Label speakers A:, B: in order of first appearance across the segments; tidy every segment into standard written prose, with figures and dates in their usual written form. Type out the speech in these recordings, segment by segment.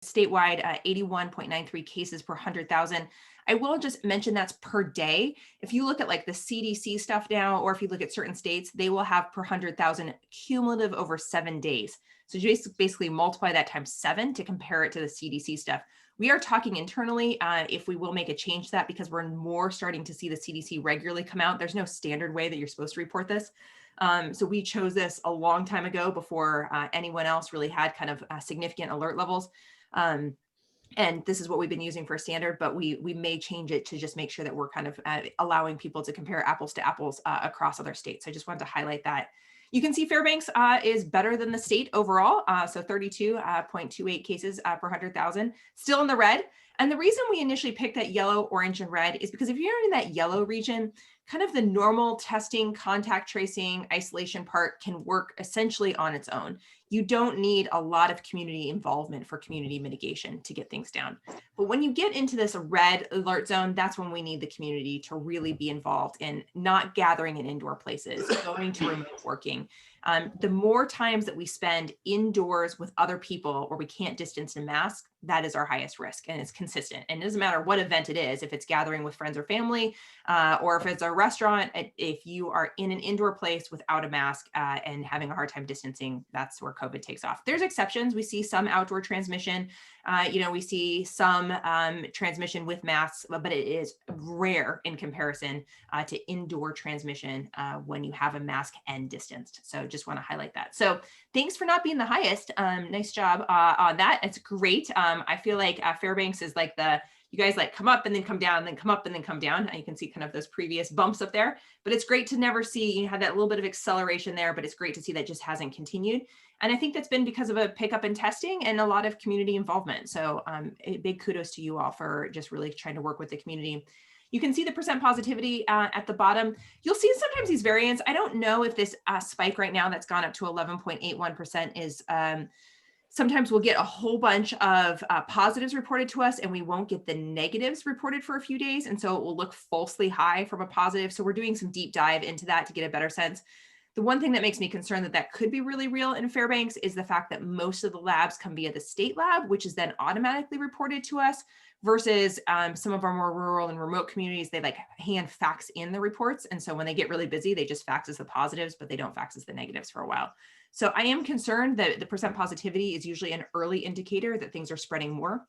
A: statewide 81.93 cases per 100,000. I will just mention that's per day. If you look at like the CDC stuff now, or if you look at certain states, they will have per 100,000 cumulative over 7 days. So you basically multiply that times 7 to compare it to the CDC stuff. We are talking internally if we will make a change to that, because we're more starting to see the CDC regularly come out. There's no standard way that you're supposed to report this. So we chose this a long time ago before anyone else really had kind of significant alert levels. And this is what we've been using for a standard, but we may change it to just make sure that we're kind of allowing people to compare apples to apples across other states. So I just wanted to highlight that. You can see Fairbanks is better than the state overall. So 32.28 cases per 100,000, still in the red. And the reason we initially picked that yellow, orange, and red is because if you're in that yellow region, kind of the normal testing, contact tracing, isolation part can work essentially on its own. You don't need a lot of community involvement for community mitigation to get things down. But when you get into this red alert zone, that's when we need the community to really be involved in not gathering in indoor places, going to remote working. The more times that we spend indoors with other people where we can't distance and mask, that is our highest risk, and it's consistent. And it doesn't matter what event it is, if it's gathering with friends or family, or if it's a restaurant, if you are in an indoor place without a mask and having a hard time distancing, that's where COVID takes off. There's exceptions. We see some outdoor transmission. We see some transmission with masks, but it is rare in comparison to indoor transmission when you have a mask and distanced. So just want to highlight that. So thanks for not being the highest. Nice job on that. It's great. I feel like Fairbanks is like you guys like come up and then come down, and then come up and then come down. You can see kind of those previous bumps up there, but it's great to never see, you have that little bit of acceleration there, but it's great to see that just hasn't continued. And I think that's been because of a pickup in testing and a lot of community involvement. So big kudos to you all for just really trying to work with the community. You can see the percent positivity at the bottom. You'll see sometimes these variants. I don't know if this spike right now that's gone up to 11.81% is, sometimes we'll get a whole bunch of positives reported to us and we won't get the negatives reported for a few days. And so it will look falsely high from a positive. So we're doing some deep dive into that to get a better sense. The one thing that makes me concerned that could be really real in Fairbanks is the fact that most of the labs come via the state lab, which is then automatically reported to us, versus some of our more rural and remote communities, they like hand fax in the reports. And so when they get really busy, they just fax us the positives, but they don't fax us the negatives for a while. So I am concerned that the percent positivity is usually an early indicator that things are spreading more.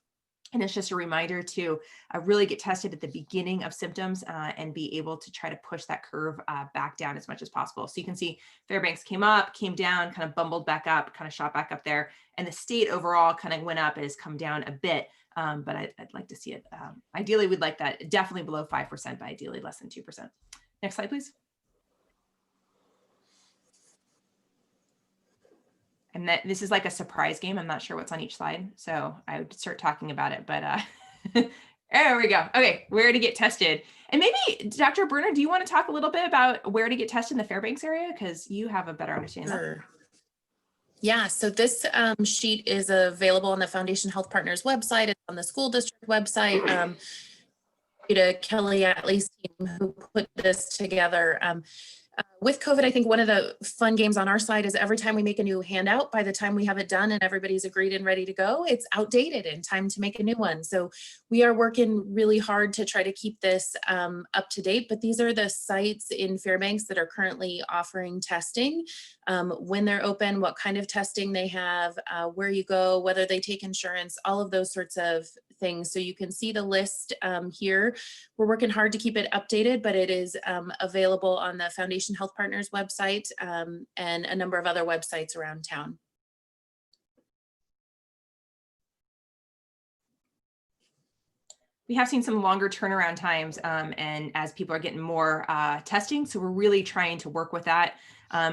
A: And it's just a reminder to really get tested at the beginning of symptoms and be able to try to push that curve back down as much as possible. So you can see Fairbanks came up, came down, kind of bumbled back up, kind of shot back up there. And the state overall kind of went up and has come down a bit. But I'd like to see it. Ideally, we'd like that definitely below 5%, but ideally less than 2%. Next slide, please. And that this is like a surprise game. I'm not sure what's on each slide, so I would start talking about it, but there we go. Okay, where to get tested. And maybe Dr. Berner, do you want to talk a little bit about where to get tested in the Fairbanks area? Because you have a better understanding.
B: Sure. Yeah, so this sheet is available on the Foundation Health Partners website. It's on the school district website. To Kelly Atley's team who put this together. With COVID, I think one of the fun games on our side is every time we make a new handout, by the time we have it done and everybody's agreed and ready to go, it's outdated and time to make a new one. So we are working really hard to try to keep this up to date, but these are the sites in Fairbanks that are currently offering testing, when they're open, what kind of testing they have, where you go, whether they take insurance, all of those sorts of things. So you can see the list here. We're working hard to keep it updated, but it is available on the Foundation Health Partners website and a number of other websites around town.
A: We have seen some longer turnaround times and as people are getting more testing. So we're really trying to work with that.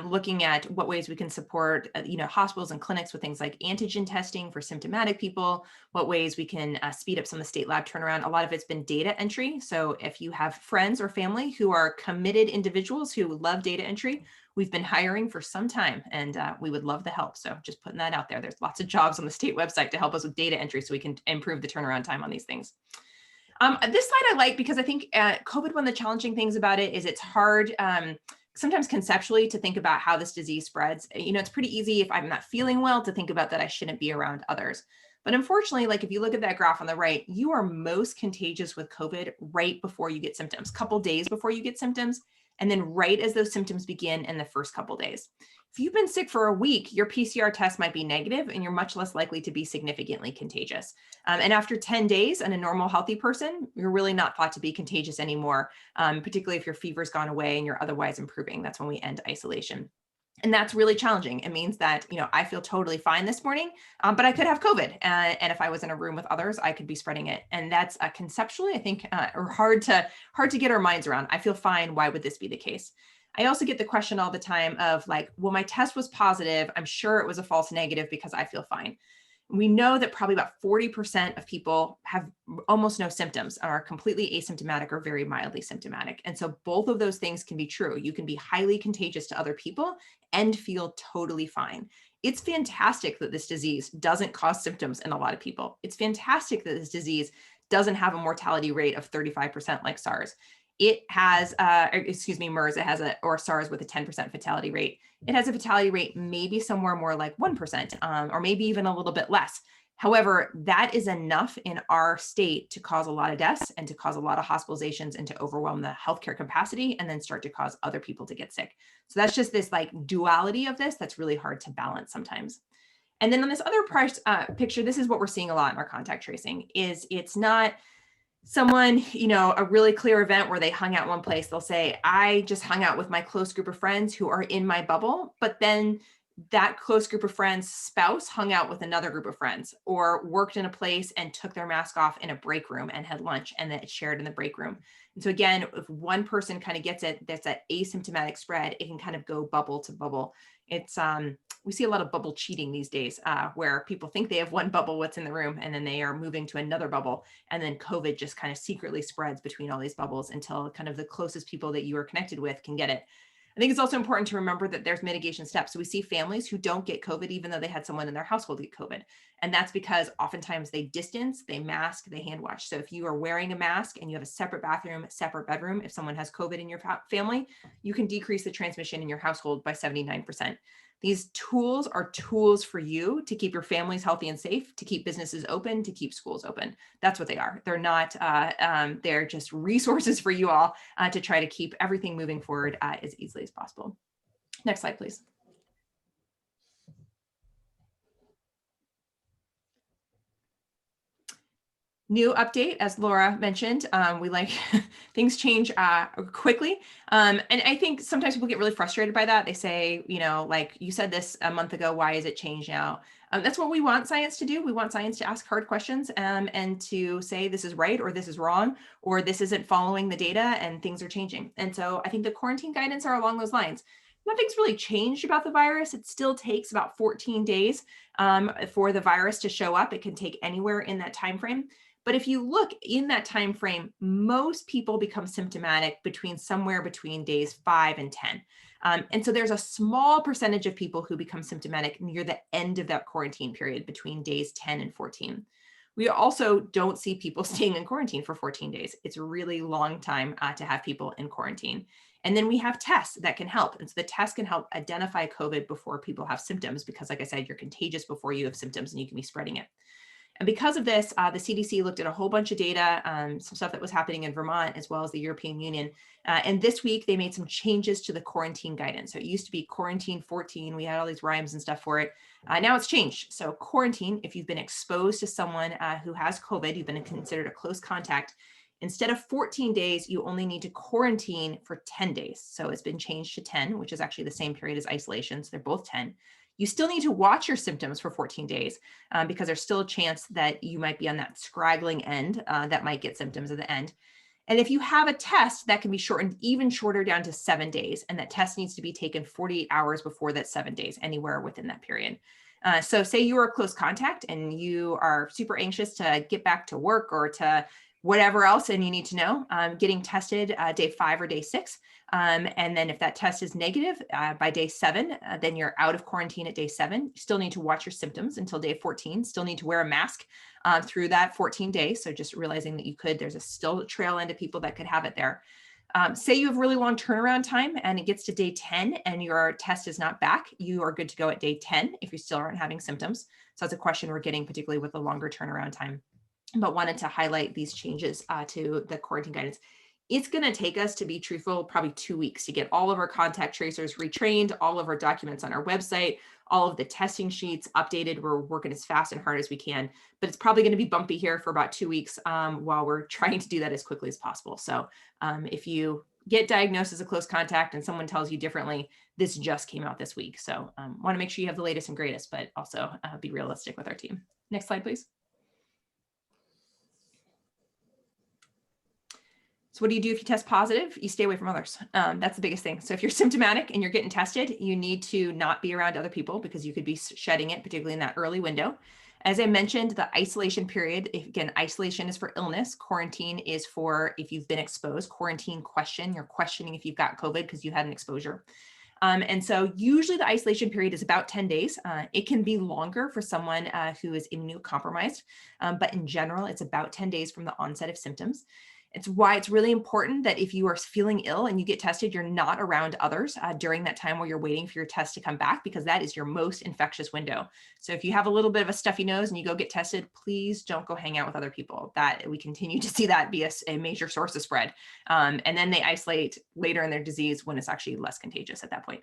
A: Looking at what ways we can support, hospitals and clinics with things like antigen testing for symptomatic people, what ways we can speed up some of the state lab turnaround. A lot of it's been data entry. So if you have friends or family who are committed individuals who love data entry, we've been hiring for some time and we would love the help. So just putting that out there. There's lots of jobs on the state website to help us with data entry so we can improve the turnaround time on these things. This slide I like because I think COVID, one of the challenging things about it is it's hard sometimes conceptually to think about how this disease spreads. It's pretty easy if I'm not feeling well to think about that I shouldn't be around others. But unfortunately, like if you look at that graph on the right, you are most contagious with COVID right before you get symptoms, couple days before you get symptoms, and then right as those symptoms begin in the first couple days. If you've been sick for a week, your PCR test might be negative and you're much less likely to be significantly contagious. And after 10 days in a normal healthy person, you're really not thought to be contagious anymore, particularly if your fever's gone away and you're otherwise improving. That's when we end isolation. And that's really challenging. It means that, I feel totally fine this morning, but I could have COVID. And if I was in a room with others, I could be spreading it. And that's conceptually, I think, or hard to get our minds around. I feel fine. Why would this be the case? I also get the question all the time of like, well, my test was positive. I'm sure it was a false negative because I feel fine. We know that probably about 40% of people have almost no symptoms, are completely asymptomatic or very mildly symptomatic. And so both of those things can be true. You can be highly contagious to other people and feel totally fine. It's fantastic that this disease doesn't cause symptoms in a lot of people. It's fantastic that this disease doesn't have a mortality rate of 35% like SARS. It has, MERS, or SARS with a 10% fatality rate. It has a fatality rate maybe somewhere more like 1%, or maybe even a little bit less. However, that is enough in our state to cause a lot of deaths and to cause a lot of hospitalizations and to overwhelm the healthcare capacity and then start to cause other people to get sick. So that's just this like duality of this that's really hard to balance sometimes. And then on this other picture, this is what we're seeing a lot in our contact tracing is it's not someone, a really clear event where they hung out one place. They'll say, I just hung out with my close group of friends who are in my bubble, but then that close group of friends' spouse hung out with another group of friends or worked in a place and took their mask off in a break room and had lunch and then it's shared in the break room. And so again, if one person kind of gets it, that's that asymptomatic spread, it can kind of go bubble to bubble. It's we see a lot of bubble cheating these days, where people think they have one bubble what's in the room and then they are moving to another bubble, and then COVID just kind of secretly spreads between all these bubbles until kind of the closest people that you are connected with can get it. I think it's also important to remember that there's mitigation steps. So we see families who don't get COVID even though they had someone in their household get COVID. And that's because oftentimes they distance, they mask, they hand wash. So if you are wearing a mask and you have a separate bathroom, separate bedroom, if someone has COVID in your family, you can decrease the transmission in your household by 79%. These tools are tools for you to keep your families healthy and safe, to keep businesses open, to keep schools open. That's what they are. They're not, they're just resources for you all to try to keep everything moving forward as easily as possible. Next slide, please. New update, as Laura mentioned, we like things change quickly. And I think sometimes people get really frustrated by that. They say, like you said this a month ago, why is it changed now? That's what we want science to do. We want science to ask hard questions and to say this is right or this is wrong or this isn't following the data and things are changing. And so I think the quarantine guidance are along those lines. Nothing's really changed about the virus. It still takes about 14 days for the virus to show up. It can take anywhere in that time frame. But if you look in that time frame, most people become symptomatic somewhere between days 5 and 10. And so there's a small percentage of people who become symptomatic near the end of that quarantine period between days 10 and 14. We also don't see people staying in quarantine for 14 days. It's a really long time to have people in quarantine. And then we have tests that can help. And so the tests can help identify COVID before people have symptoms, because like I said, you're contagious before you have symptoms and you can be spreading it. And because of this, the CDC looked at a whole bunch of data, some stuff that was happening in Vermont, as well as the European Union. And this week, they made some changes to the quarantine guidance. So it used to be quarantine 14. We had all these rhymes and stuff for it. Now it's changed. So quarantine, if you've been exposed to someone who has COVID, you've been considered a close contact, instead of 14 days, you only need to quarantine for 10 days. So it's been changed to 10, which is actually the same period as isolation. So they're both 10. You still need to watch your symptoms for 14 days because there's still a chance that you might be on that scraggling end that might get symptoms at the end. And if you have a test, that can be shortened even shorter down to 7 days. And that test needs to be taken 48 hours before that 7 days, anywhere within that period. So say you are a close contact and you are super anxious to get back to work or to whatever else, and you need to know, getting tested day 5 or day 6. And then if that test is negative by day 7, then you're out of quarantine at day 7. You still need to watch your symptoms until day 14, still need to wear a mask through that 14 days. So just realizing that there's still a trail end of people that could have it there. Say you have really long turnaround time and it gets to day 10 and your test is not back, you are good to go at day 10 if you still aren't having symptoms. So that's a question we're getting, particularly with the longer turnaround time. But wanted to highlight these changes to the quarantine guidance. It's going to take us, to be truthful, probably 2 weeks to get all of our contact tracers retrained, all of our documents on our website, all of the testing sheets updated. We're working as fast and hard as we can, but it's probably going to be bumpy here for about 2 weeks while we're trying to do that as quickly as possible. So if you get diagnosed as a close contact and someone tells you differently, this just came out this week. So want to make sure you have the latest and greatest, but also be realistic with our team. Next slide, please. So what do you do if you test positive? You stay away from others. That's the biggest thing. So if you're symptomatic and you're getting tested, you need to not be around other people because you could be shedding it, particularly in that early window. As I mentioned, the isolation period, again, isolation is for illness. Quarantine is for if you've been exposed. Quarantine question, you're questioning if you've got COVID because you had an exposure. And so usually the isolation period is about 10 days. It can be longer for someone who is immunocompromised, but in general, it's about 10 days from the onset of symptoms. It's why it's really important that if you are feeling ill and you get tested, you're not around others during that time where you're waiting for your test to come back, because that is your most infectious window. So if you have a little bit of a stuffy nose and you go get tested, please don't go hang out with other people. That we continue to see that be a major source of spread. And then they isolate later in their disease when it's actually less contagious at that point.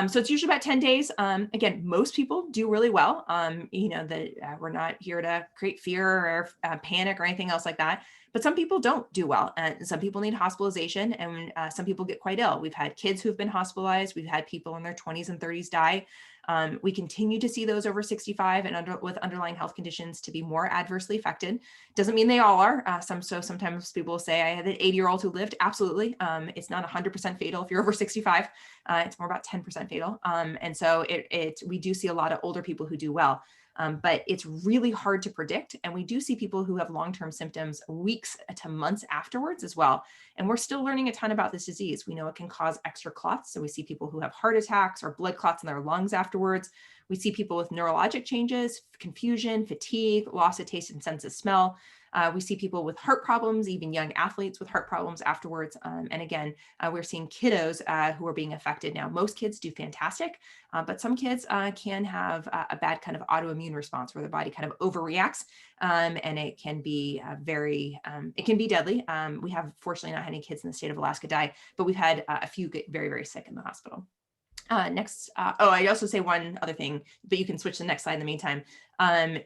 A: So it's usually about 10 days. Again, most people do really well. We're not here to create fear or panic or anything else like that. But some people don't do well, and some people need hospitalization, and some people get quite ill. We've had kids who've been hospitalized. We've had people in their 20s and 30s die. We continue to see those over 65 and with underlying health conditions to be more adversely affected. Doesn't mean they all are. Sometimes people will say, I had an 80-year-old who lived. Absolutely. It's not 100% fatal if you're over 65. It's more about 10% fatal. And so we do see a lot of older people who do well. But it's really hard to predict. And we do see people who have long-term symptoms weeks to months afterwards as well. And we're still learning a ton about this disease. We know it can cause extra clots. So we see people who have heart attacks or blood clots in their lungs afterwards. We see people with neurologic changes, confusion, fatigue, loss of taste and sense of smell. We see people with heart problems, even young athletes with heart problems afterwards. And again, we're seeing kiddos who are being affected now. Most kids do fantastic, but some kids can have a bad kind of autoimmune response where the body kind of overreacts, and it can be it can be deadly. We have fortunately not had any kids in the state of Alaska die, but we've had a few get very, very sick in the hospital. Next, I also say one other thing, but you can switch to the next slide in the meantime,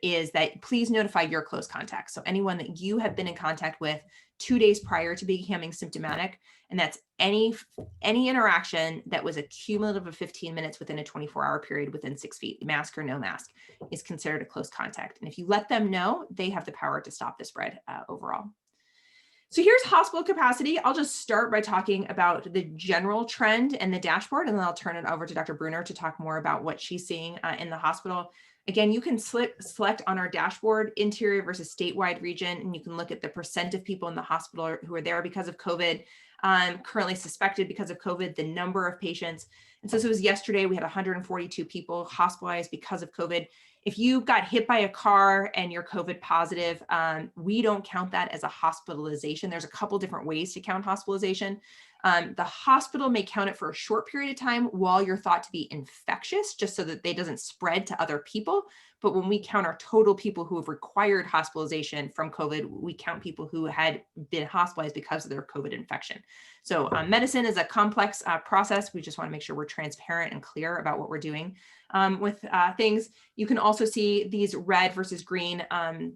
A: is that please notify your close contacts. So anyone that you have been in contact with 2 days prior to becoming symptomatic, and that's any interaction that was a cumulative of 15 minutes within a 24-hour period within 6 feet, mask or no mask, is considered a close contact. And if you let them know, they have the power to stop the spread overall. So here's hospital capacity. I'll just start by talking about the general trend and the dashboard, and then I'll turn it over to Dr. Bruner to talk more about what she's seeing in the hospital. Again, you can select on our dashboard interior versus statewide region, and you can look at the percent of people in the hospital who are there because of COVID, currently suspected because of COVID, the number of patients. And so this was yesterday, we had 142 people hospitalized because of COVID. If you got hit by a car and you're COVID positive, we don't count that as a hospitalization. There's a couple different ways to count hospitalization. The hospital may count it for a short period of time while you're thought to be infectious, just so that they doesn't spread to other people. But when we count our total people who have required hospitalization from COVID, we count people who had been hospitalized because of their COVID infection. So medicine is a complex process. We just want to make sure we're transparent and clear about what we're doing with things. You can also see these red versus green.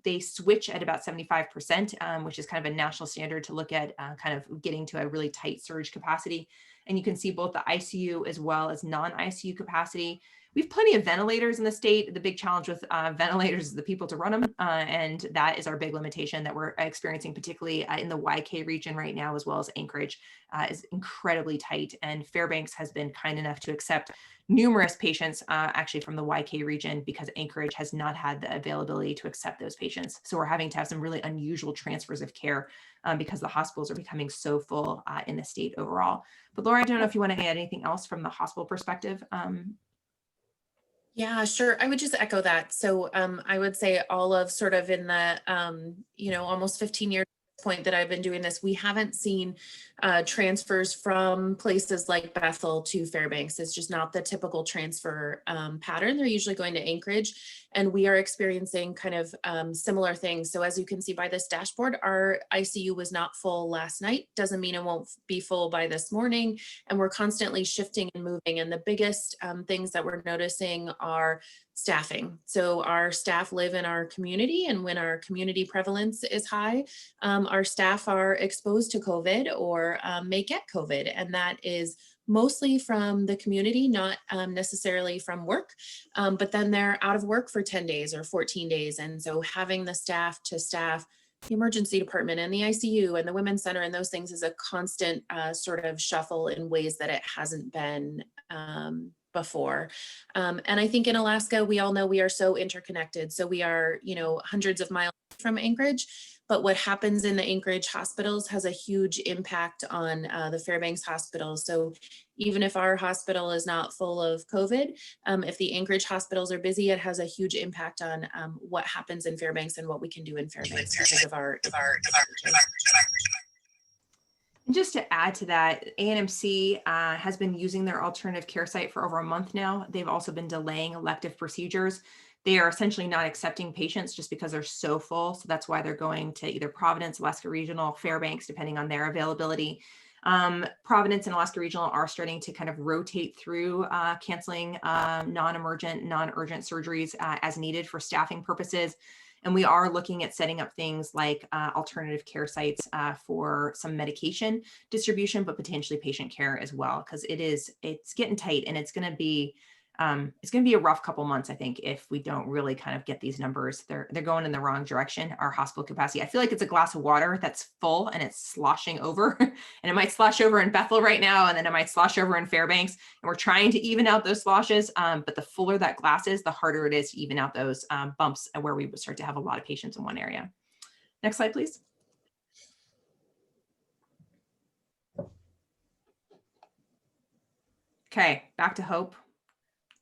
A: They switch at about 75%, which is kind of a national standard to look at kind of getting to a really tight surge capacity. And you can see both the ICU as well as non-ICU capacity. We have plenty of ventilators in the state. The big challenge with ventilators is the people to run them. And that is our big limitation that we're experiencing, particularly in the YK region right now, as well as Anchorage is incredibly tight. And Fairbanks has been kind enough to accept numerous patients actually from the YK region because Anchorage has not had the availability to accept those patients. So we're having to have some really unusual transfers of care because the hospitals are becoming so full in the state overall. But Laura, I don't know if you want to add anything else from the hospital perspective.
B: Yeah, sure. I would just echo that. So I would say all of sort of in the, almost 15 years point that I've been doing this, we haven't seen transfers from places like Bethel to Fairbanks. It's just not the typical transfer pattern. They're usually going to Anchorage, and we are experiencing kind of similar things. So as you can see by this dashboard, our ICU was not full last night. Doesn't mean it won't be full by this morning. And we're constantly shifting and moving. And the biggest things that we're noticing are staffing. So our staff live in our community, and when our community prevalence is high, our staff are exposed to COVID or may get COVID, and that is mostly from the community, not necessarily from work, but then they're out of work for 10 days or 14 days. And so having the staff to staff the emergency department and the ICU and the women's center and those things is a constant sort of shuffle in ways that it hasn't been before. And I think in Alaska, we all know we are so interconnected. So we are, you know, hundreds of miles from Anchorage, but what happens in the Anchorage hospitals has a huge impact on the Fairbanks hospitals. So even if our hospital is not full of COVID, if the Anchorage hospitals are busy, it has a huge impact on what happens in Fairbanks and what we can do in Fairbanks because of our.
A: And just to add to that, ANMC has been using their alternative care site for over a month now. They've also been delaying elective procedures. They are essentially not accepting patients just because they're so full. So that's why they're going to either Providence, Alaska Regional, Fairbanks, depending on their availability. Providence and Alaska Regional are starting to kind of rotate through canceling non-emergent, non-urgent surgeries as needed for staffing purposes. And we are looking at setting up things like alternative care sites for some medication distribution, but potentially patient care as well, because it's getting tight, and it's going to be a rough couple months, I think, if we don't really kind of get these numbers. They're going in the wrong direction. Our hospital capacity, I feel like it's a glass of water that's full and it's sloshing over, and it might slosh over in Bethel right now, and then it might slosh over in Fairbanks. And we're trying to even out those sloshes, but the fuller that glass is, the harder it is to even out those bumps where we would start to have a lot of patients in one area. Next slide, please. Okay, back to hope.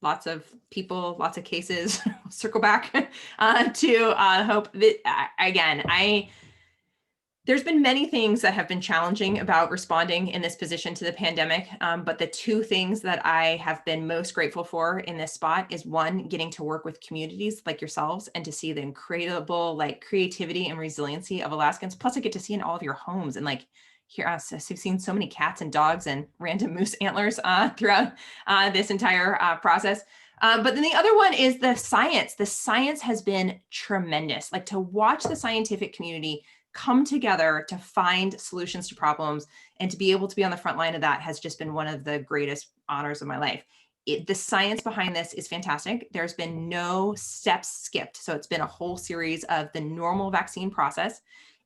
A: Lots of people, lots of cases. Circle back to hope. Again, there's been many things that have been challenging about responding in this position to the pandemic, but the two things that I have been most grateful for in this spot is, one, getting to work with communities like yourselves and to see the incredible creativity and resiliency of Alaskans. Plus, I get to see in all of your homes and here I've seen so many cats and dogs and random moose antlers throughout this entire process. But then the other one is the science. The science has been tremendous. To watch the scientific community come together to find solutions to problems and to be able to be on the front line of that has just been one of the greatest honors of my life. The science behind this is fantastic. There's been no steps skipped. So it's been a whole series of the normal vaccine process.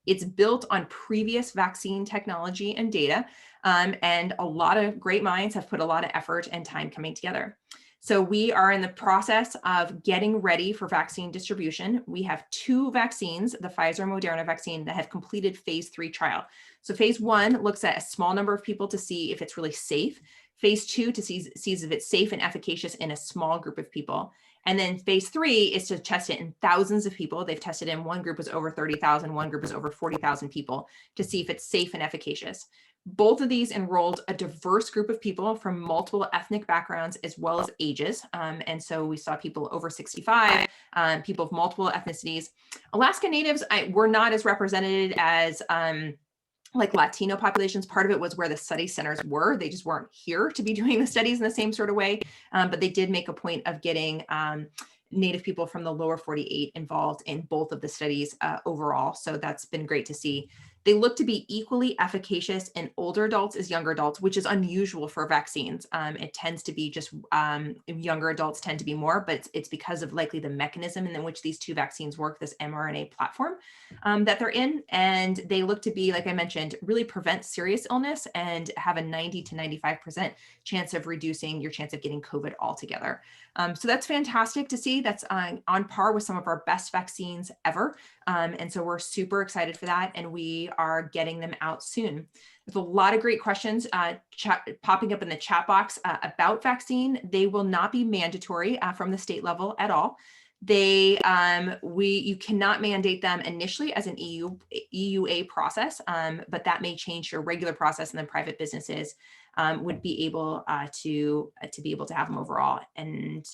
A: It's built on previous vaccine technology and data, and a lot of great minds have put a lot of effort and time coming together. So we are in the process of getting ready for vaccine distribution. We have two vaccines, the Pfizer and Moderna vaccine, that have completed phase 3 trial. So phase 1 looks at a small number of people to see if it's really safe. Phase 2 to see if it's safe and efficacious in a small group of people. And then phase 3 is to test it in thousands of people. They've tested in, one group was over 30,000, one group was over 40,000 people to see if it's safe and efficacious. Both of these enrolled a diverse group of people from multiple ethnic backgrounds as well as ages. And so we saw people over 65, people of multiple ethnicities. Alaska Natives were not as represented as Latino populations. Part of it was where the study centers were. They just weren't here to be doing the studies in the same sort of way. But they did make a point of getting Native people from the lower 48 involved in both of the studies overall. So that's been great to see. They look to be equally efficacious in older adults as younger adults, which is unusual for vaccines. It tends to be just younger adults tend to be more, but it's because of likely the mechanism in which these two vaccines work, this mRNA platform that they're in. And they look to be, like I mentioned, really prevent serious illness and have a 90 to 95% chance of reducing your chance of getting COVID altogether. So that's fantastic to see. That's on par with some of our best vaccines ever. And so we're super excited for that. And we are getting them out soon. There's a lot of great questions popping up in the chat box about vaccine. They will not be mandatory from the state level at all. You cannot mandate them initially as an EUA process, but that may change to a regular process, and then private businesses would be able to be able to have them overall. And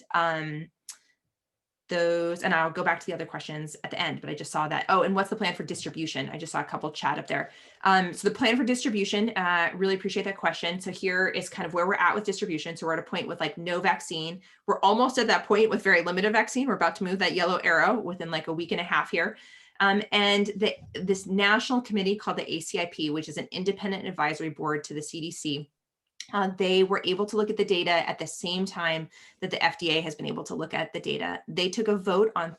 A: and I'll go back to the other questions at the end, but I just saw that. Oh, and what's the plan for distribution? I just saw a couple chat up there. So the plan for distribution, really appreciate that question. So here is kind of where we're at with distribution. So we're at a point with like no vaccine. We're almost at that point with very limited vaccine. We're about to move that yellow arrow within like a week and a half here. And this national committee called the ACIP, which is an independent advisory board to the CDC, they were able to look at the data at the same time that the FDA has been able to look at the data. They took a vote on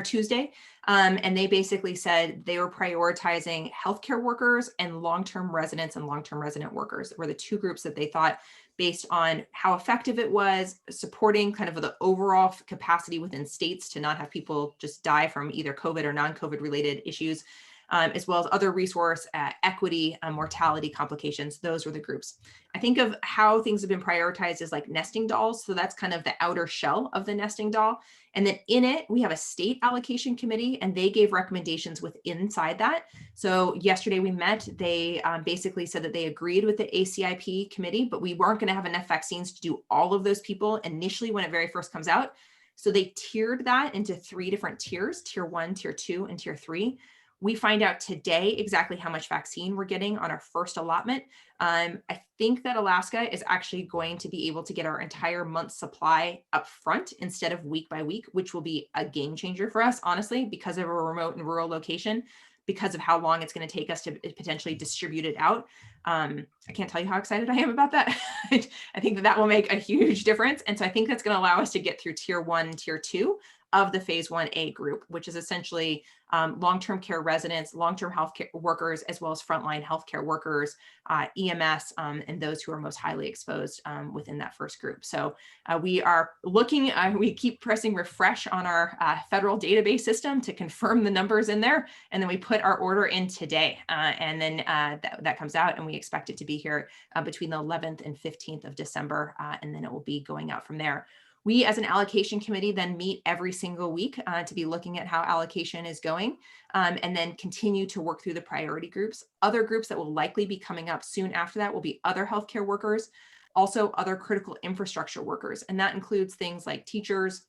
A: Tuesday, and they basically said they were prioritizing healthcare workers and long-term residents and long-term resident workers were the two groups that they thought, based on how effective it was, supporting kind of the overall capacity within states to not have people just die from either COVID or non-COVID related issues, as well as other resource equity, mortality complications. Those were the groups. I think of how things have been prioritized as like nesting dolls. So that's kind of the outer shell of the nesting doll. And then in it, we have a state allocation committee, and they gave recommendations inside that. So yesterday we met, they basically said that they agreed with the ACIP committee, but we weren't going to have enough vaccines to do all of those people initially when it very first comes out. So they tiered that into 3 different tiers, tier 1, tier 2, and tier 3. We find out today exactly how much vaccine we're getting on our first allotment. I think that Alaska is actually going to be able to get our entire month's supply up front instead of week by week, which will be a game changer for us, honestly, because of a remote and rural location, because of how long it's going to take us to potentially distribute it out. I can't tell you how excited I am about that. I think that will make a huge difference. And so I think that's going to allow us to get through tier 1 and tier 2 of the phase 1A group, which is essentially long-term care residents, long-term healthcare workers, as well as frontline healthcare workers, EMS, and those who are most highly exposed within that first group. So we are looking, we keep pressing refresh on our federal database system to confirm the numbers in there. And then we put our order in today. And then that comes out, and we expect it to be here between the 11th and 15th of December. And then it will be going out from there. We as an allocation committee then meet every single week to be looking at how allocation is going, and then continue to work through the priority groups. Other groups that will likely be coming up soon after that will be other healthcare workers, also other critical infrastructure workers. And that includes things like teachers,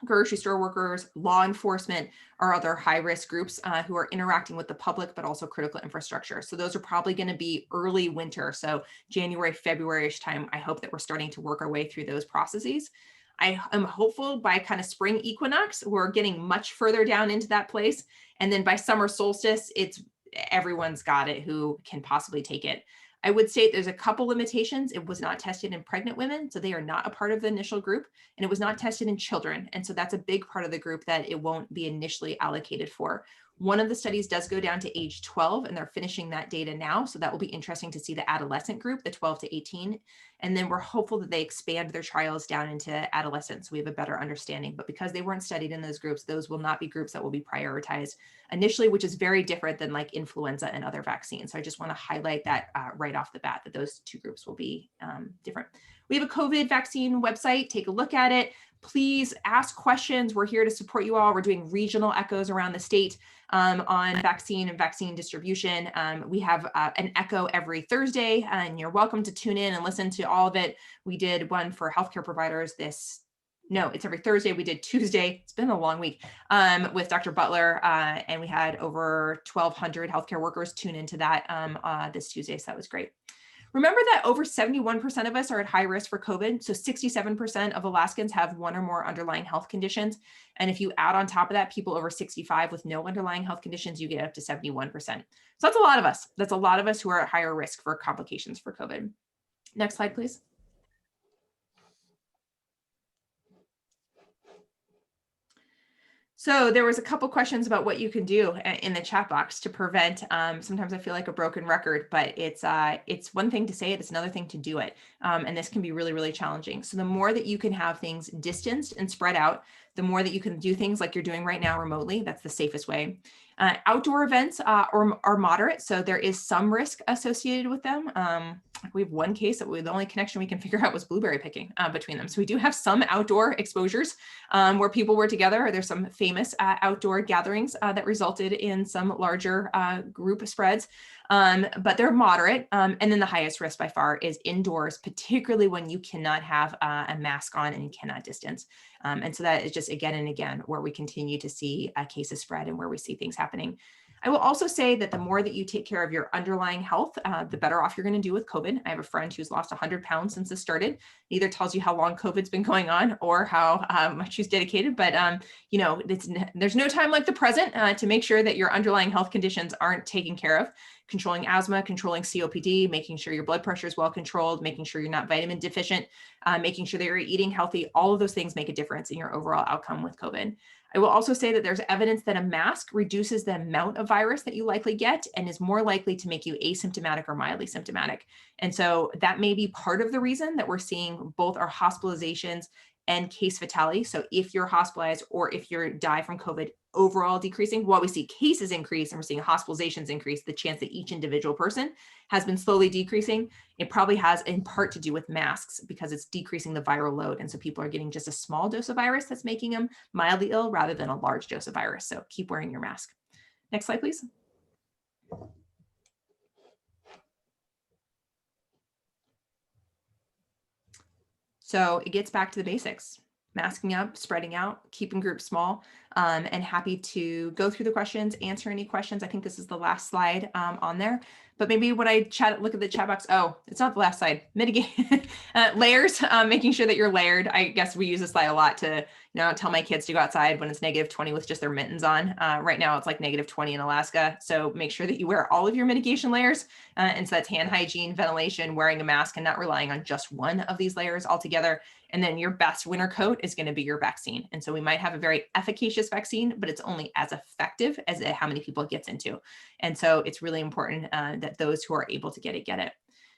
A: grocery store workers, law enforcement, or other high-risk groups who are interacting with the public, but also critical infrastructure. So those are probably going to be early winter. So January, February-ish time, I hope that we're starting to work our way through those processes. I am hopeful by kind of spring equinox, we're getting much further down into that place. And then by summer solstice, everyone's got it who can possibly take it. I would say there's a couple limitations. It was not tested in pregnant women, so they are not a part of the initial group, and it was not tested in children. And so that's a big part of the group that it won't be initially allocated for. One of the studies does go down to age 12, and they're finishing that data now. So that will be interesting to see the adolescent group, the 12 to 18. And then we're hopeful that they expand their trials down into adolescents, so we have a better understanding. But because they weren't studied in those groups, those will not be groups that will be prioritized initially, which is very different than like influenza and other vaccines. So I just want to highlight that right off the bat, that those two groups will be different. We have a COVID vaccine website. Take a look at it. Please ask questions. We're here to support you all. We're doing regional echoes around the state on vaccine and vaccine distribution. We have an echo every Thursday, and you're welcome to tune in and listen to all of it. We did one for healthcare providers it's every Thursday. We did Tuesday. It's been a long week with Dr. Butler, and we had over 1,200 healthcare workers tune into that this Tuesday. So that was great. Remember that over 71% of us are at high risk for COVID. So 67% of Alaskans have one or more underlying health conditions. And if you add on top of that, people over 65 with no underlying health conditions, you get up to 71%. So that's a lot of us. That's a lot of us who are at higher risk for complications for COVID. Next slide, please. So there was a couple questions about what you can do in the chat box to prevent. Sometimes I feel like a broken record, but it's one thing to say it, it's another thing to do it. And this can be really, really challenging. So the more that you can have things distanced and spread out, the more that you can do things like you're doing right now remotely, that's the safest way. Outdoor events are moderate, so there is some risk associated with them. We have one case that the only connection we can figure out was blueberry picking between them. So we do have some outdoor exposures where people were together. There's some famous outdoor gatherings that resulted in some larger group spreads, but they're moderate. And then the highest risk by far is indoors, particularly when you cannot have a mask on and you cannot distance. And so that is just again and again where we continue to see cases spread and where we see things happening. I will also say that the more that you take care of your underlying health, the better off you're going to do with COVID. I have a friend who's lost 100 pounds since this started. Either tells you how long COVID's been going on or how much she's dedicated. But you know, there's no time like the present to make sure that your underlying health conditions aren't taken care of. Controlling asthma, controlling COPD, making sure your blood pressure is well controlled, making sure you're not vitamin deficient, making sure that you're eating healthy. All of those things make a difference in your overall outcome with COVID. I will also say that there's evidence that a mask reduces the amount of virus that you likely get and is more likely to make you asymptomatic or mildly symptomatic. And so that may be part of the reason that we're seeing both our hospitalizations and case fatality. So if you're hospitalized or if you die from COVID, overall decreasing, while we see cases increase and we're seeing hospitalizations increase, the chance that each individual person has been slowly decreasing. It probably has in part to do with masks because it's decreasing the viral load. And so people are getting just a small dose of virus that's making them mildly ill rather than a large dose of virus. So keep wearing your mask. Next slide, please. So it gets back to the basics. Masking up, spreading out, keeping groups small, and happy to go through the questions, answer any questions. I think this is the last slide on there, but maybe when I look at the chat box, oh, it's not the last slide, mitigate layers, making sure that you're layered. I guess we use this slide a lot to, tell my kids to go outside when it's -20 with just their mittens on. Right now it's like -20 in Alaska. So make sure that you wear all of your mitigation layers. And so that's hand hygiene, ventilation, wearing a mask, and not relying on just one of these layers altogether. And then your best winter coat is going to be your vaccine. And so we might have a very efficacious vaccine, but it's only as effective as how many people it gets into. And so it's really important that those who are able to get it, get it.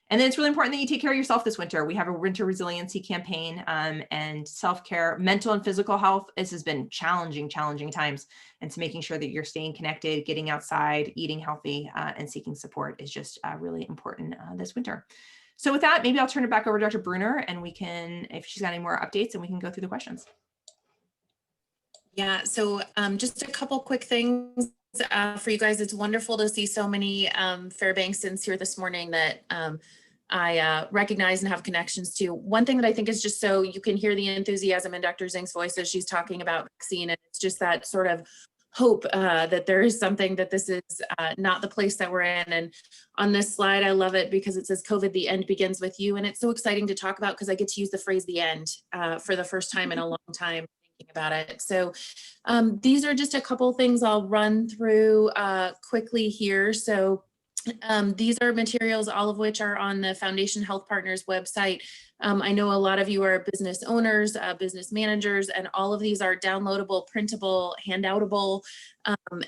A: And then it's really important that you take care of yourself this winter. We have a winter resiliency campaign and self-care, mental and physical health. This has been challenging times. And so making sure that you're staying connected, getting outside, eating healthy, and seeking support is just really important this winter. So with that, maybe I'll turn it back over to Dr. Bruner and we can, if she's got any more updates, and we can go through the questions.
B: Yeah, so just a couple quick things for you guys. It's wonderful to see so many Fairbanksans here this morning that I recognize and have connections to. One thing that I think is just so you can hear the enthusiasm in Dr. Zink's voice as she's talking about vaccine, and it's just that sort of hope that there is something, that this is not the place that we're in. And on this slide, I love it because it says COVID, the end begins with you. And it's so exciting to talk about because I get to use the phrase the end for the first time in a long time thinking about it. So these are just a couple things I'll run through quickly here. So these are materials, all of which are on the Foundation Health Partners website. I know a lot of you are business owners, business managers, and all of these are downloadable, printable, handoutable,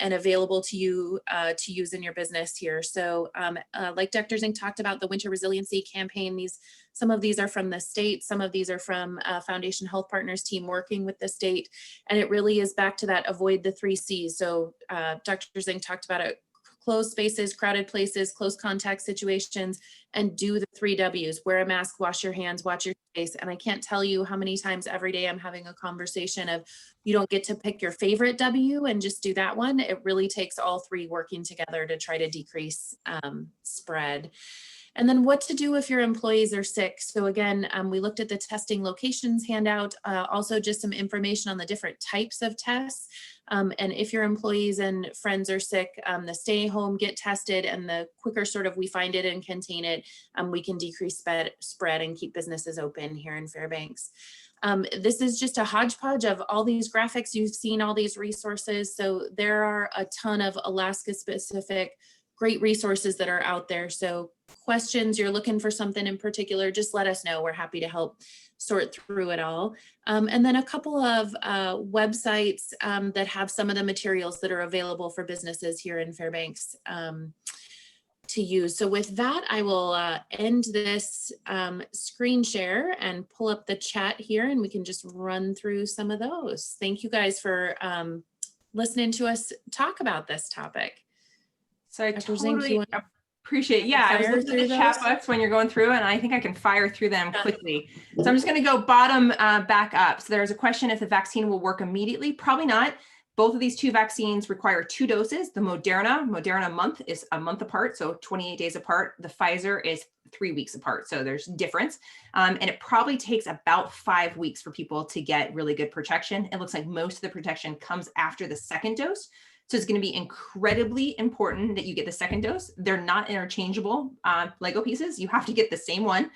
B: and available to you to use in your business here. So like Dr. Zink talked about, the Winter Resiliency Campaign, some of these are from the state, some of these are from Foundation Health Partners team working with the state, and it really is back to that avoid the 3 C's. So Dr. Zink talked about it. Closed spaces, crowded places, close contact situations, and do the 3 W's. Wear a mask, wash your hands, watch your face. And I can't tell you how many times every day I'm having a conversation of you don't get to pick your favorite W and just do that one. It really takes all 3 working together to try to decrease spread. And then what to do if your employees are sick. So again, we looked at the testing locations handout, also just some information on the different types of tests. And if your employees and friends are sick, the stay home, get tested, and the quicker sort of we find it and contain it, we can decrease spread and keep businesses open here in Fairbanks. This is just a hodgepodge of all these graphics. You've seen all these resources. So there are a ton of Alaska specific great resources that are out there. So questions, you're looking for something in particular, just let us know. We're happy to help sort through it all. And then a couple of websites that have some of the materials that are available for businesses here in Fairbanks to use. So with that, I will end this screen share and pull up the chat here, and we can just run through some of those. Thank you guys for listening to us talk about this topic.
A: So I
B: Dr. Zink, you
A: totally
B: want
A: appreciate, yeah, I was
B: fire
A: looking at
B: through
A: the chat
B: those?
A: box when you're going through, and I think I can fire through them quickly. So I'm just going to go bottom back up. So there's a question if the vaccine will work immediately. Probably not. Both of these two vaccines require 2 doses. The Moderna month is a month apart, so 28 days apart. The Pfizer is 3 weeks apart, so there's difference. And it probably takes about 5 weeks for people to get really good protection. It looks like most of the protection comes after the second dose. So it's going to be incredibly important that you get the second dose. They're not interchangeable Lego pieces. You have to get the same one.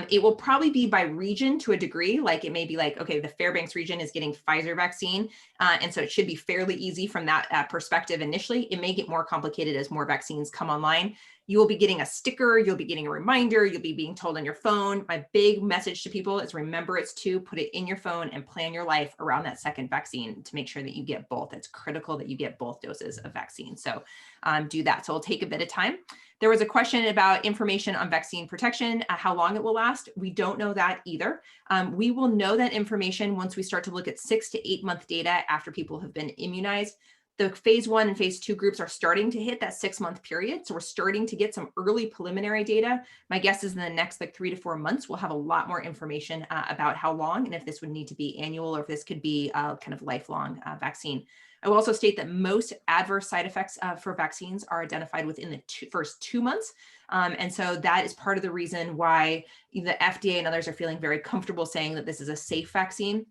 A: It will probably be by region to a degree. Like it may be like, okay, the Fairbanks region is getting Pfizer vaccine. And so it should be fairly easy from that perspective initially. It may get more complicated as more vaccines come online. You will be getting a sticker, you'll be getting a reminder, you'll be being told on your phone. My big message to people is remember it's 2, put it in your phone and plan your life around that second vaccine to make sure that you get both. It's critical that you get both doses of vaccine. So do that. So it'll take a bit of time. There was a question about information on vaccine protection, how long it will last. We don't know that either. We will know that information once we start to look at 6 to 8 month data after people have been immunized. The phase 1 and phase 2 groups are starting to hit that 6-month period. So we're starting to get some early preliminary data. My guess is in the next 3 to 4 months, we'll have a lot more information about how long and if this would need to be annual or if this could be kind of lifelong vaccine. I will also state that most adverse side effects for vaccines are identified within the first 2 months. And so that is part of the reason why the FDA and others are feeling very comfortable saying that this is a safe vaccine.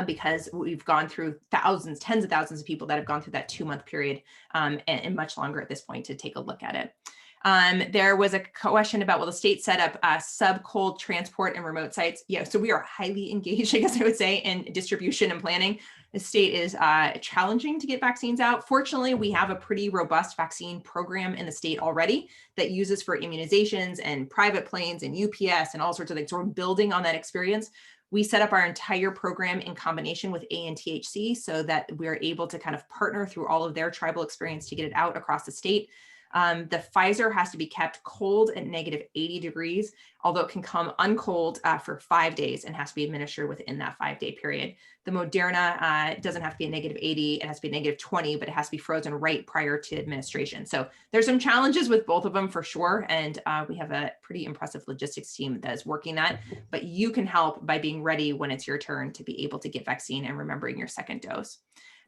A: Because we've gone through thousands, tens of thousands of people that have gone through that 2-month period and much longer at this point to take a look at it. There was a question about, will the state set up sub-cold transport and remote sites? Yeah, so we are highly engaged, I guess I would say, in distribution and planning. The state is challenging to get vaccines out. Fortunately, we have a pretty robust vaccine program in the state already that uses for immunizations and private planes and UPS and all sorts of things. So we're building on that experience. We set up our entire program in combination with ANTHC so that we're able to kind of partner through all of their tribal experience to get it out across the state. The Pfizer has to be kept cold at -80 degrees, although it can come uncold for 5 days and has to be administered within that 5-day period. The Moderna doesn't have to be a -80, it has to be a -20, but it has to be frozen right prior to administration. So there's some challenges with both of them for sure. And we have a pretty impressive logistics team that is working that, but you can help by being ready when it's your turn to be able to get vaccine and remembering your second dose.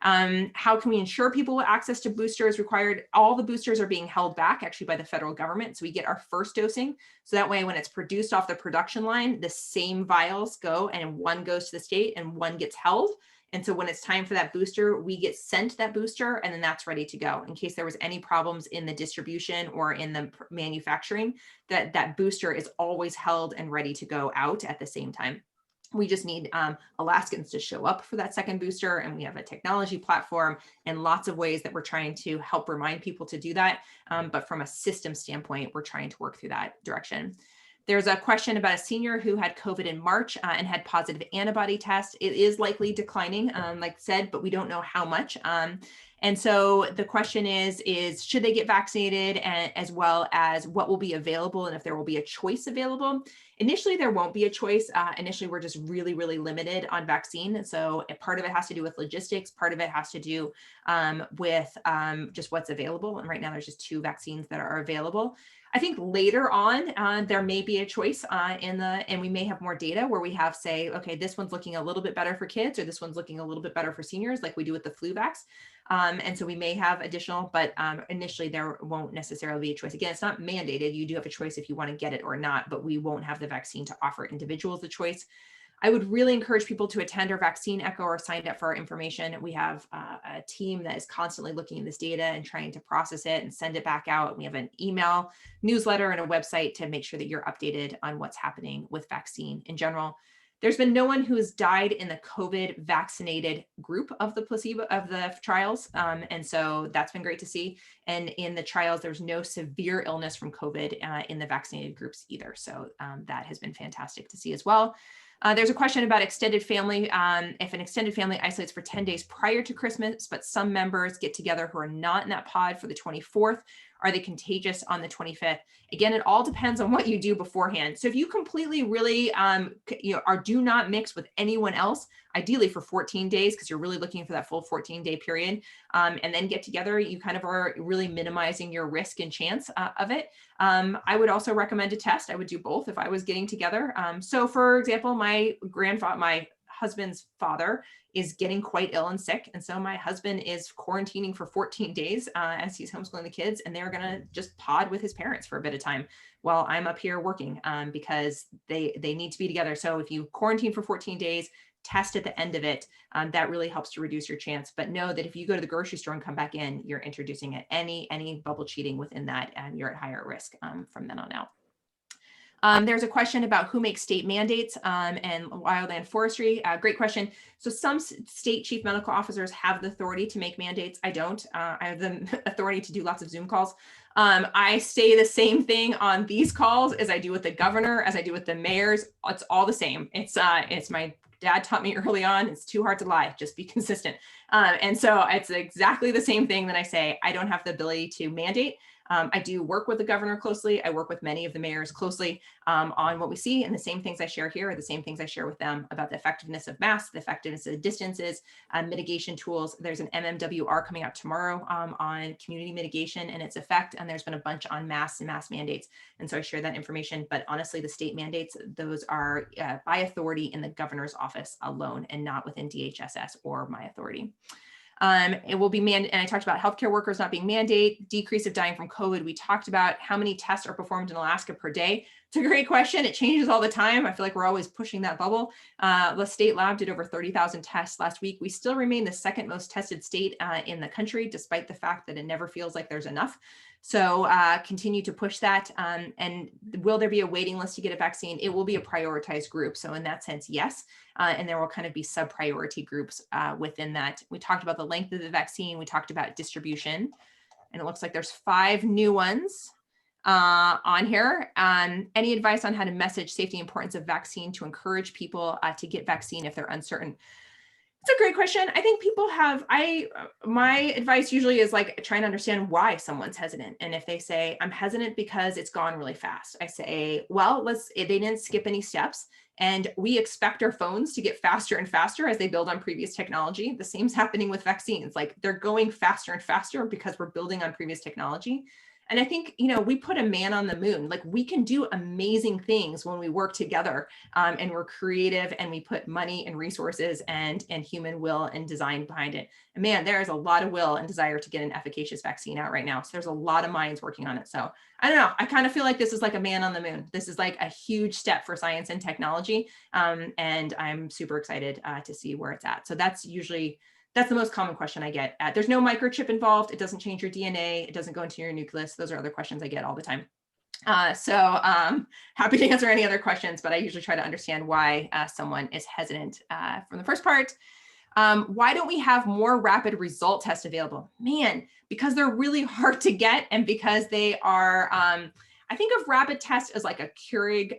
A: How can we ensure people with access to boosters required? All the boosters are being held back actually by the federal government. So we get our first dosing. So that way, when it's produced off the production line, the same vials go and one goes to the state and one gets held. And so when it's time for that booster, we get sent that booster and then that's ready to go. In case there was any problems in the distribution or in the manufacturing, that booster is always held and ready to go out at the same time. We just need Alaskans to show up for that second booster, and we have a technology platform and lots of ways that we're trying to help remind people to do that. But from a system standpoint, we're trying to work through that direction. There's a question about a senior who had COVID in March and had positive antibody tests. It is likely declining, like I said, but we don't know how much. And so the question is should they get vaccinated, and as well as what will be available and if there will be a choice available? Initially, there won't be a choice. Initially, we're just really, really limited on vaccine. And so part of it has to do with logistics. Part of it has to do with just what's available. And right now there's just 2 vaccines that are available. I think later on, there may be a choice and we may have more data where we have say, okay, this one's looking a little bit better for kids, or this one's looking a little bit better for seniors, like we do with the flu vax. And so we may have additional, but initially there won't necessarily be a choice. Again, it's not mandated. You do have a choice if you want to get it or not, but we won't have the vaccine to offer individuals the choice. I would really encourage people to attend our vaccine echo or signed up for our information. We have a team that is constantly looking at this data and trying to process it and send it back out. We have an email newsletter and a website to make sure that you're updated on what's happening with vaccine in general. There's been no one who has died in the COVID vaccinated group of the placebo of the trials. And so that's been great to see. And in the trials, there's no severe illness from COVID in the vaccinated groups either. So that has been fantastic to see as well. There's a question about extended family. If an extended family isolates for 10 days prior to Christmas, but some members get together who are not in that pod for the 24th, Are they contagious on the 25th? Again, it all depends on what you do beforehand. So if you completely really, do not mix with anyone else, ideally for 14 days, because you're really looking for that full 14-day period, and then get together, you kind of are really minimizing your risk and chance of it. I would also recommend a test. I would do both if I was getting together. So for example, my husband's father is getting quite ill and sick. And so my husband is quarantining for 14 days as he's homeschooling the kids, and they're going to just pod with his parents for a bit of time while I'm up here working because they need to be together. So if you quarantine for 14 days, test at the end of it, that really helps to reduce your chance. But know that if you go to the grocery store and come back in, you're introducing it. Any bubble cheating within that, and you're at higher risk from then on out. There's a question about who makes state mandates and wildland forestry. Great question. So some state chief medical officers have the authority to make mandates. I don't. I have the authority to do lots of Zoom calls. I say the same thing on these calls as I do with the governor, as I do with the mayors. It's all the same. It's my dad taught me early on, it's too hard to lie, just be consistent. And so it's exactly the same thing that I say. I don't have the ability to mandate. I do work with the governor closely. I work with many of the mayors closely on what we see, and the same things I share here are the same things I share with them about the effectiveness of masks, the effectiveness of distances, mitigation tools. There's an MMWR coming out tomorrow on community mitigation and its effect, and there's been a bunch on masks and mask mandates. And so I share that information, but honestly, the state mandates, those are by authority in the governor's office alone and not within DHSS or my authority. It will be and I talked about healthcare workers not being mandate, decrease of dying from COVID. We talked about how many tests are performed in Alaska per day. It's a great question. It changes all the time. I feel like we're always pushing that bubble. The state lab did over 30,000 tests last week. We still remain the second most tested state in the country, despite the fact that it never feels like there's enough. So continue to push that. And will there be a waiting list to get a vaccine? It will be a prioritized group. So in that sense, yes. And there will kind of be sub-priority groups within that. We talked about the length of the vaccine. We talked about distribution. And it looks like there's 5 new ones on here. Any advice on how to message safety and importance of vaccine to encourage people to get vaccine if they're uncertain? It's a great question. I think people have, my advice usually is like trying to understand why someone's hesitant. And if they say, I'm hesitant because it's gone really fast, I say, well, they didn't skip any steps. And we expect our phones to get faster and faster as they build on previous technology. The same's happening with vaccines. Like they're going faster and faster because we're building on previous technology. And I think, we put a man on the moon. Like we can do amazing things when we work together and we're creative and we put money and resources and human will and design behind it. And man, there is a lot of will and desire to get an efficacious vaccine out right now. So there's a lot of minds working on it. So I don't know. I kind of feel like this is like a man on the moon. This is like a huge step for science and technology. And I'm super excited to see where it's at. So that's the most common question I get. There's no microchip involved. It doesn't change your DNA. It doesn't go into your nucleus. Those are other questions I get all the time. Happy to answer any other questions, but I usually try to understand why someone is hesitant from the first part. Why don't we have more rapid result tests available? Man, because they're really hard to get and because they are, I think of rapid tests as like a Keurig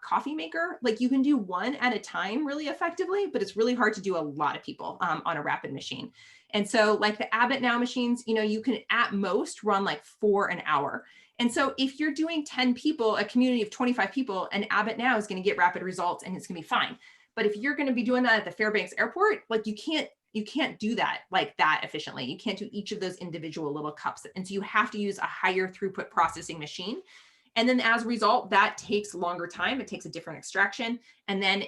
A: coffee maker. Like you can do one at a time really effectively, but it's really hard to do a lot of people on a rapid machine. And so like the Abbott Now machines, you can at most run like 4 an hour. And so if you're doing 10 people, a community of 25 people, and Abbott Now is going to get rapid results and it's going to be fine. But if you're going to be doing that at the Fairbanks airport, like you can't do that like that efficiently. You can't do each of those individual little cups. And so you have to use a higher throughput processing machine. And then as a result, that takes longer time. It takes a different extraction. And then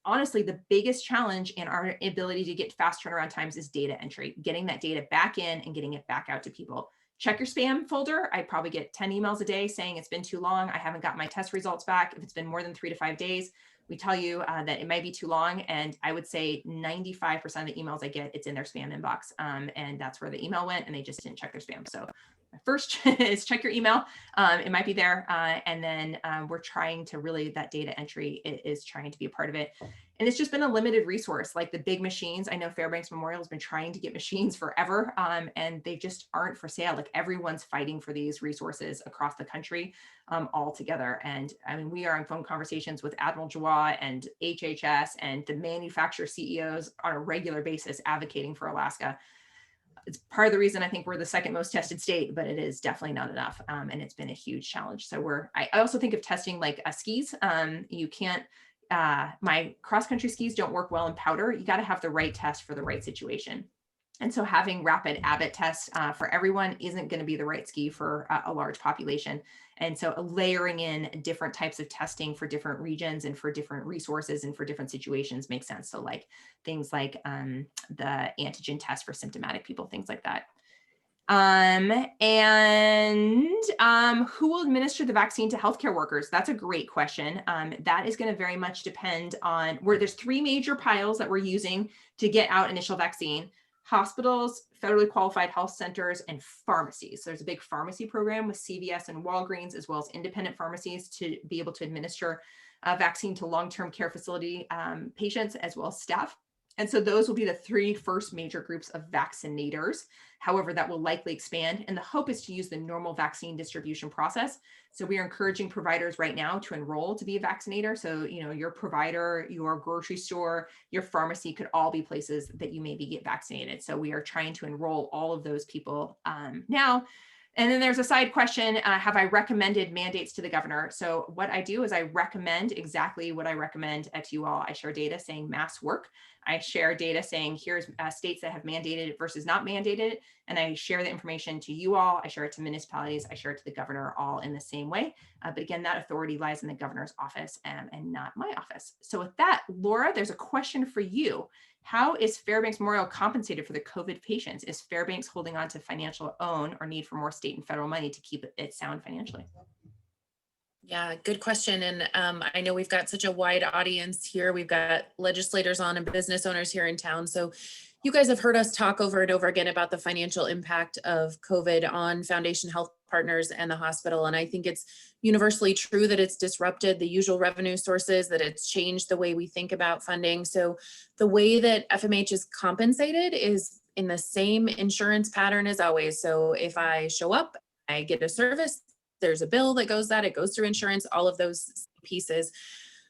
A: honestly, the biggest challenge in our ability to get fast turnaround times is data entry, getting that data back in and getting it back out to people. Check your spam folder. I probably get 10 emails a day saying it's been too long. I haven't got my test results back. If it's been more than 3 to 5 days, we tell you that it might be too long. And I would say 95% of the emails I get, it's in their spam inbox. And that's where the email went and they just didn't check their spam. So first is check your email. It might be there. And then we're trying to really, that data entry is trying to be a part of it. And it's just been a limited resource, like the big machines. I know Fairbanks Memorial has been trying to get machines forever, and they just aren't for sale. Like everyone's fighting for these resources across the country all together. And I mean, we are in phone conversations with Admiral Jawad and HHS and the manufacturer CEOs on a regular basis advocating for Alaska. It's part of the reason I think we're the second most tested state, but it is definitely not enough. And it's been a huge challenge. So I also think of testing like skis. You can't, my cross-country skis don't work well in powder. You got to have the right test for the right situation. And so having rapid Abbott tests for everyone isn't going to be the right ski for a large population. And so layering in different types of testing for different regions and for different resources and for different situations makes sense. So like things like the antigen test for symptomatic people, things like that. Who will administer the vaccine to healthcare workers? That's a great question. That is going to very much depend on where there's three major piles that we're using to get out initial vaccine: hospitals, federally qualified health centers, and pharmacies. So there's a big pharmacy program with CVS and Walgreens, as well as independent pharmacies, to be able to administer a vaccine to long-term care facility patients, as well as staff. And so those will be the three first major groups of vaccinators. However, that will likely expand. And the hope is to use the normal vaccine distribution process. So we are encouraging providers right now to enroll to be a vaccinator. So, your provider, your grocery store, your pharmacy could all be places that you maybe get vaccinated. So we are trying to enroll all of those people now. And then there's a side question, have I recommended mandates to the governor? So what I do is I recommend exactly what I recommend to you all. I share data saying masks work. I share data saying here's states that have mandated it versus not mandated it. And I share the information to you all. I share it to municipalities. I share it to the governor, all in the same way. But again, that authority lies in the governor's office and not my office. So with that, Laura, there's a question for you. How is Fairbanks Memorial compensated for the COVID patients? Is Fairbanks holding on to financial own or need for more state and federal money to keep it sound financially?
B: Yeah, good question. And I know we've got such a wide audience here. We've got legislators on and business owners here in town. So you guys have heard us talk over and over again about the financial impact of COVID on Foundation Health Partners and the hospital. And I think it's universally true that it's disrupted the usual revenue sources, that it's changed the way we think about funding. So the way that FMH is compensated is in the same insurance pattern as always. So if I show up, I get a service, there's a bill that goes it goes through insurance, all of those pieces.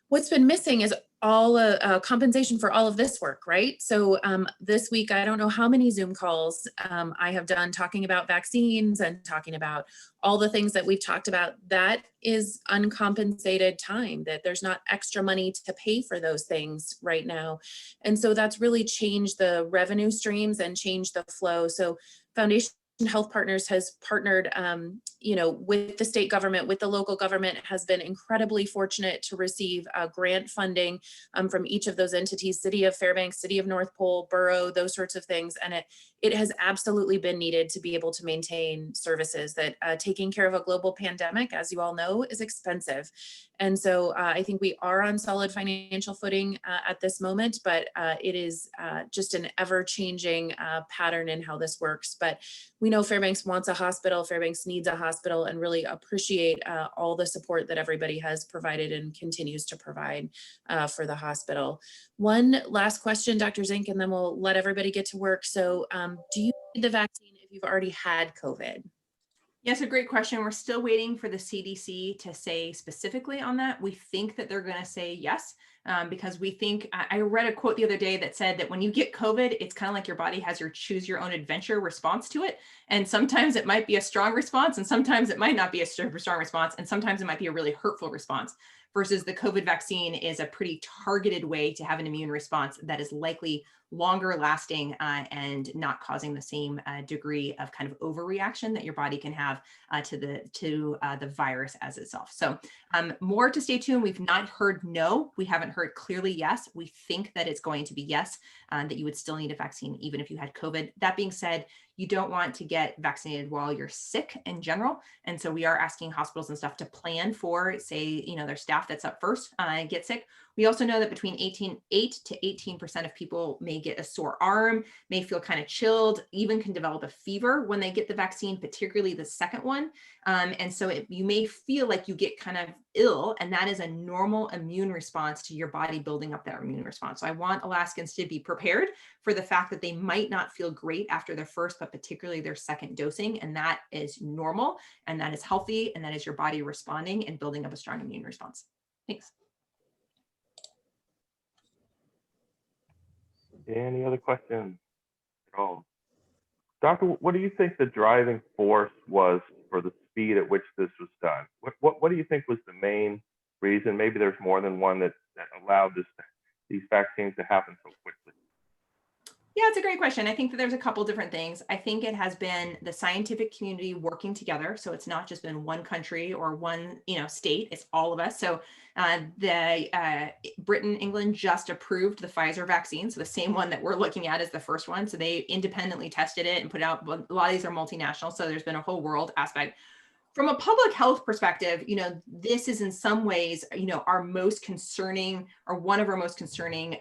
B: What's been missing is all compensation for all of this work, right? So this week, I don't know how many Zoom calls I have done talking about vaccines and talking about all the things that we've talked about. That is uncompensated time, that there's not extra money to pay for those things right now. And so that's really changed the revenue streams and changed the flow. So Foundation Health Partners has partnered, with the state government, with the local government, has been incredibly fortunate to receive grant funding from each of those entities: City of Fairbanks, City of North Pole, Borough, those sorts of things. And it has absolutely been needed to be able to maintain services. That taking care of a global pandemic, as you all know, is expensive. And so I think we are on solid financial footing at this moment, but it is just an ever-changing pattern in how this works. But we know Fairbanks wants a hospital, Fairbanks needs a hospital, and really appreciate all the support that everybody has provided and continues to provide for the hospital. One last question, Dr. Zink, and then we'll let everybody get to work. So do you need the vaccine if you've already had COVID?
A: Yes, a great question. We're still waiting for the CDC to say specifically on that. We think that they're going to say yes, because we think, I read a quote the other day that said that when you get COVID, it's kind of like your body has your choose your own adventure response to it. And sometimes it might be a strong response, and sometimes it might not be a super strong response, and sometimes it might be a really hurtful response. Versus the COVID vaccine is a pretty targeted way to have an immune response that is likely longer lasting and not causing the same degree of kind of overreaction that your body can have to the virus as itself. So more to stay tuned. We've not heard no. We haven't heard clearly yes. We think that it's going to be yes, that you would still need a vaccine even if you had COVID. That being said, you don't want to get vaccinated while you're sick in general. And so we are asking hospitals and stuff to plan for, say, their staff that's up first get sick. We also know that between 8 to 18% of people may get a sore arm, may feel kind of chilled, even can develop a fever when they get the vaccine, particularly the second one. And so you may feel like you get kind of ill, and that is a normal immune response to your body building up that immune response. So I want Alaskans to be prepared for the fact that they might not feel great after their first, but particularly their second dosing. And that is normal, and that is healthy, and that is your body responding and building up a strong immune response. Thanks.
C: Any other questions? Doctor, what do you think the driving force was for the speed at which this was done? What do you think was the main reason? Maybe there's more than one that allowed these vaccines to happen so quickly.
A: Yeah, it's a great question. I think that there's a couple different things. I think it has been the scientific community working together. So it's not just been one country or one, state, it's all of us. So Britain, England just approved the Pfizer vaccine. So the same one that we're looking at is the first one. So they independently tested it and put it out. A lot of these are multinational. So there's been a whole world aspect. From a public health perspective, this is in some ways, our most concerning, or one of our most concerning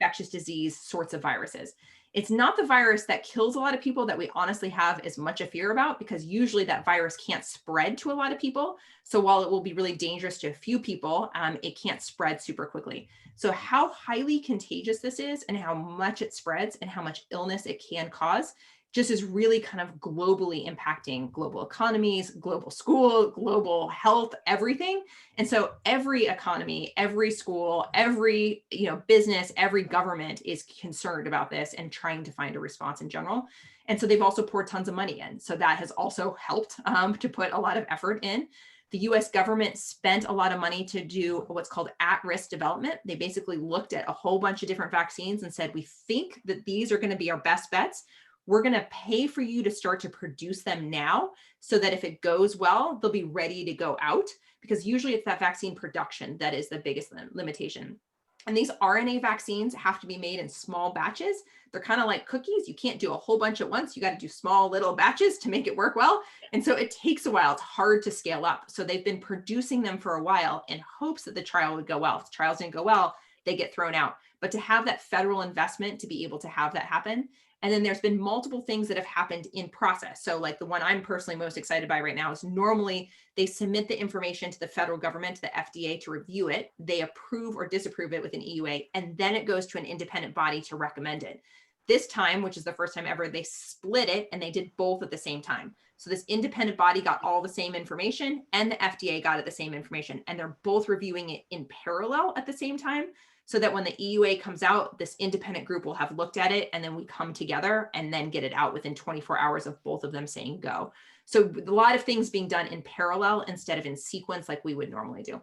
A: infectious disease sorts of viruses. It's not the virus that kills a lot of people that we honestly have as much a fear about, because usually that virus can't spread to a lot of people. So while it will be really dangerous to a few people, it can't spread super quickly. So how highly contagious this is and how much it spreads and how much illness it can cause just is really kind of globally impacting global economies, global school, global health, everything. And so every economy, every school, every business, every government is concerned about this and trying to find a response in general. And so they've also poured tons of money in. So that has also helped to put a lot of effort in. The US government spent a lot of money to do what's called at-risk development. They basically looked at a whole bunch of different vaccines and said, we think that these are going to be our best bets. We're going to pay for you to start to produce them now so that if it goes well, they'll be ready to go out, because usually it's that vaccine production that is the biggest limitation. And these RNA vaccines have to be made in small batches. They're kind of like cookies. You can't do a whole bunch at once. You got to do small little batches to make it work well. And so it takes a while. It's hard to scale up. So they've been producing them for a while in hopes that the trial would go well. If the trials didn't go well, they get thrown out. But to have that federal investment to be able to have that happen. And then there's been multiple things that have happened in process. So like the one I'm personally most excited by right now is normally they submit the information to the federal government, to the FDA, to review it. They approve or disapprove it with an EUA, and then it goes to an independent body to recommend it. This time, which is the first time ever, they split it and they did both at the same time. So this independent body got all the same information and the FDA got it the same information, and they're both reviewing it in parallel at the same time, so that when the EUA comes out, this independent group will have looked at it, and then we come together and then get it out within 24 hours of both of them saying go. So a lot of things being done in parallel instead of in sequence like we would normally do.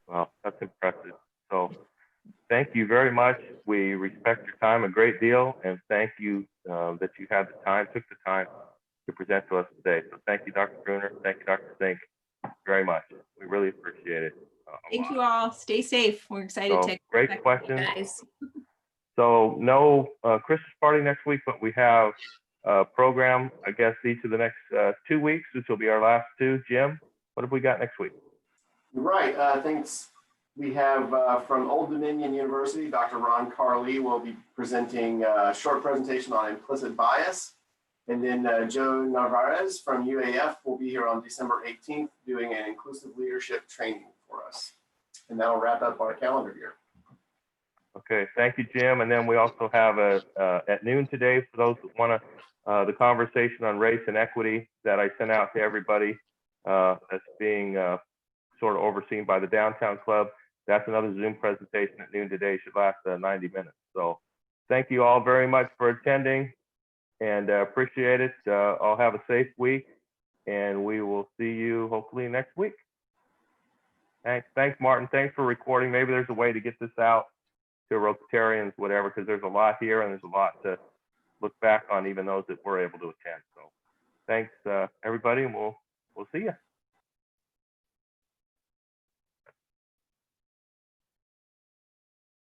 C: Wow, that's impressive. So thank you very much. We respect your time a great deal, and thank you that you had the time, took the time to present to us today. So thank you, Dr. Bruner. Thank you, Dr. Zink, very much. We really appreciate it.
A: Thank you all. Stay safe. We're excited to
C: great questions.
B: Guys.
C: So no Christmas party next week, but we have a program, I guess, each of the next 2 weeks, which will be our last two. Jim, what have we got next week?
D: Right. Thanks. We have from Old Dominion University, Dr. Ron Carley will be presenting a short presentation on implicit bias. And then Joe Narvaez from UAF will be here on December 18th doing an inclusive leadership training for us. And that'll wrap up our calendar year.
C: Okay, thank you, Jim. And then we also have at noon today, for those that want to, the conversation on race and equity that I sent out to everybody that's being sort of overseen by the Downtown Club. That's another Zoom presentation at noon today, should last 90 minutes. So thank you all very much for attending, and appreciate it. I'll have a safe week, and we will see you hopefully next week. Thanks, Martin. Thanks for recording. Maybe there's a way to get this out to Rotarians, whatever, because there's a lot here and there's a lot to look back on, even those that were able to attend. So thanks, everybody, and we'll see you.